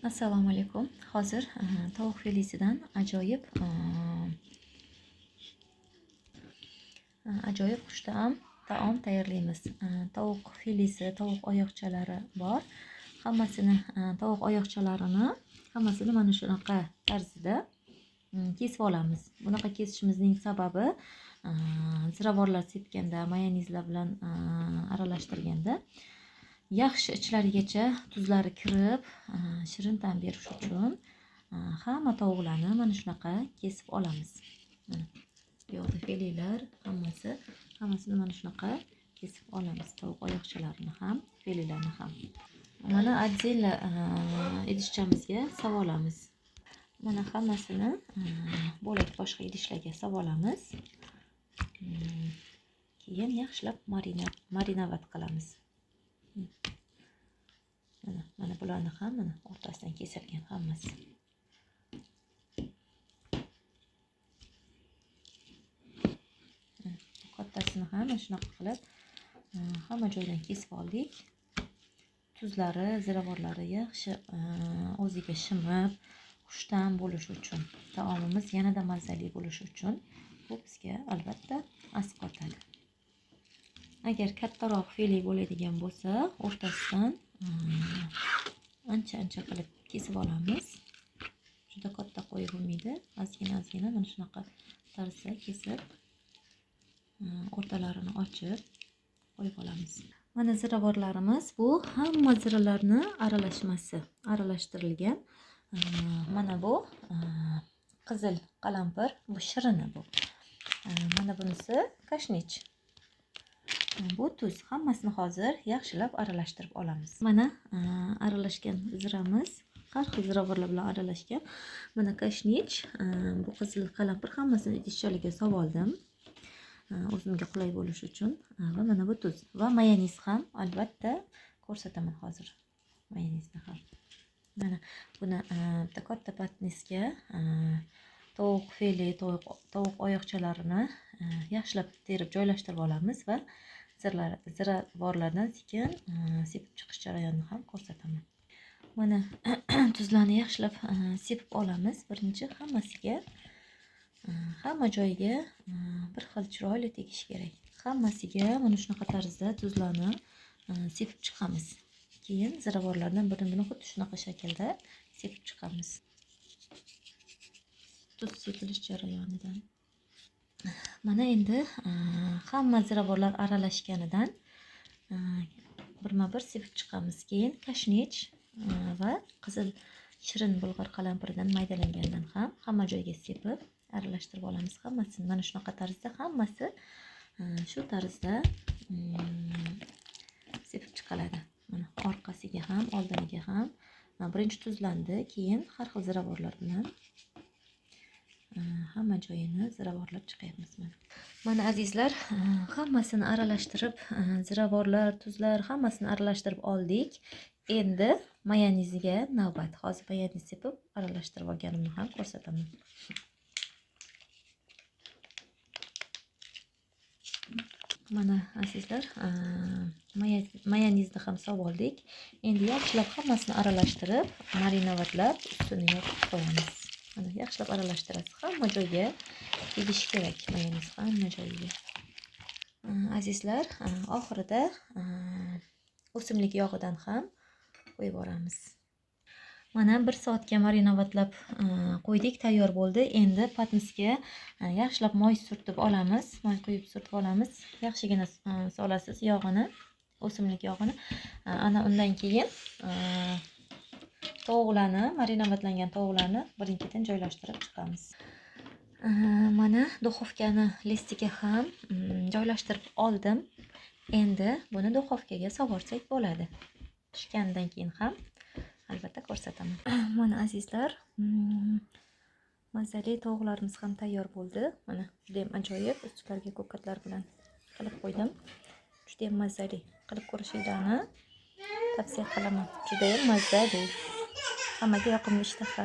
Assalomu alaykum. Hozir tovuq filesidan ajoyib xushta'am taom tayyorlaymiz. Tovuq filesi, tovuq oyoqchalari bor. Tovuq oyoqchalarini hammasini mana shunaqa tarzda kesib olamiz. Bunaqa kesishimizning sababi ziravorlar sepganda, mayonezlar bilan aralashtirganda yaxshi ichlarigacha tuzlari kirib, shirin ta'm berish uchun hamma tovuqlarni mana shunaqa kesib olamiz. Mana bu yoqda filelar hammasini mana shunaqa kesib olamiz. Tovuq oyoqchalarini ham, filelarni ham. Mana отдельно idishchamizga solib olamiz. Mana hammasini bo'lak boshqa idishlarga solib olamiz. Keyin yaxshilab marinovat qilamiz. Mana bularni ham mana o'rtasidan kesilgan hammasi. Kattasini ham mana shunaqa qilib hamma joydan kesib oldik. Tuzlari, ziravorlari yaxshi o'ziga shimib, xushta'm bo'lishi uchun, taomimiz yanada mazali bo'lishi uchun bu bizga albatta asqotadi. Agar kattaroq file bo'ladigan bo'lsa, o'rtasidan ancha qilib kesib olamiz. Juda katta qo'yib bo'lmaydi. Ozgina mana shunaqa tarzda kesib, o'rtalarini ochib qo'yib olamiz. Mana ziravorlarimiz bu hamma ziralarni aralashtirilgan. Mana bu qizil qalampir, bu shirini bu. Mana bunisi kashnich. Bu tuz. Hammasini hozir yaxshilab aralashtirib olamiz. Mana aralashgan ziramiz, har xil ziravorlar bilan aralashgan. Mana kashnich, bu qizil qalampir, hammasini idishchalarga solib oldim. O'zimga qulay bo'lishi uchun. Va mana bu tuz va mayonez ham albatta ko'rsataman hozir. Mayonezni ham. Mana buni bitta katta patnisga tovuq file, tovuq oyoqchalarini yaxshilab terib joylashtirib olamiz va ziravorlardan sekin sepib chiqish jarayonini ham ko'rsataman. Mana tuzlarni yaxshilab sepib olamiz. Birinchi hammasiga, hamma joyiga bir xil chiroyli tegishi kerak. Hammasiga mana shunaqa tarzda tuzlarni sepib chiqamiz. Keyin ziravorlardan birini xuddi shunaqa shaklda sepib chiqamiz. Tuz sepilish jarayonidan. Mana endi hamma ziravorlar aralashganidan birma-bir sepib chiqamiz. Keyin kashnich va qizil shirin bulg'or qalampiridan maydalangandan ham hamma joyga sepib aralashtirib olamiz hammasini. Mana shunaqa tarzda hammasi shu tarzda sepib chiqiladi. Mana orqasiga ham, oldiniga ham. Birinchi tuzlandi, keyin har xil ziravorlar bilan hamma joyini ziravorlab chiqyapmiz. Mana azizlar, hammasini aralashtirib, ziravorlar, tuzlar hammasini aralashtirib oldik. Endi mayonezga navbat. Hozir mayonez sepib aralashtirib olganimni ham ko'rsataman. Mana azizlar, mayonezni ham solib oldik. Endi yaxshilab hammasini aralashtirib, marinovatlab ustini yopib qo'yamiz. Mana yaxshilab aralashtirasiz. Hamma joyga tegishi kerak mayonez, hamma joyiga. Azizlar, oxirida o'simlik yog'idan ham qo'yib yuboramiz. Mana 1 soatga marinovatlab qo'ydik, tayyor bo'ldi. Endi patnisga yaxshilab moy surtib olamiz, moy quyib surtib olamiz. Yaxshigina solasiz yog'ini, o'simlik yog'ini. Ana undan keyin tovuqlarni, marinovatlangan tovuqlarni birin-ketin joylashtirib chiqamiz. Mana duxovkani listiga ham joylashtirib oldim. Endi buni duxovkaga sovorsak bo'ladi. Pishgandan keyin ham albatta ko'rsataman. Mana azizlar, mazali tovuqlarimiz ham tayyor bo'ldi. Mana juda ham ajoyib, ustlariga ko'katlar bilan qilib qo'ydim. Juda ham mazali, qilib ko'rishinglarni tavsiya qilaman. Juda ham mazali. Hammaga yoqimli ishtaha.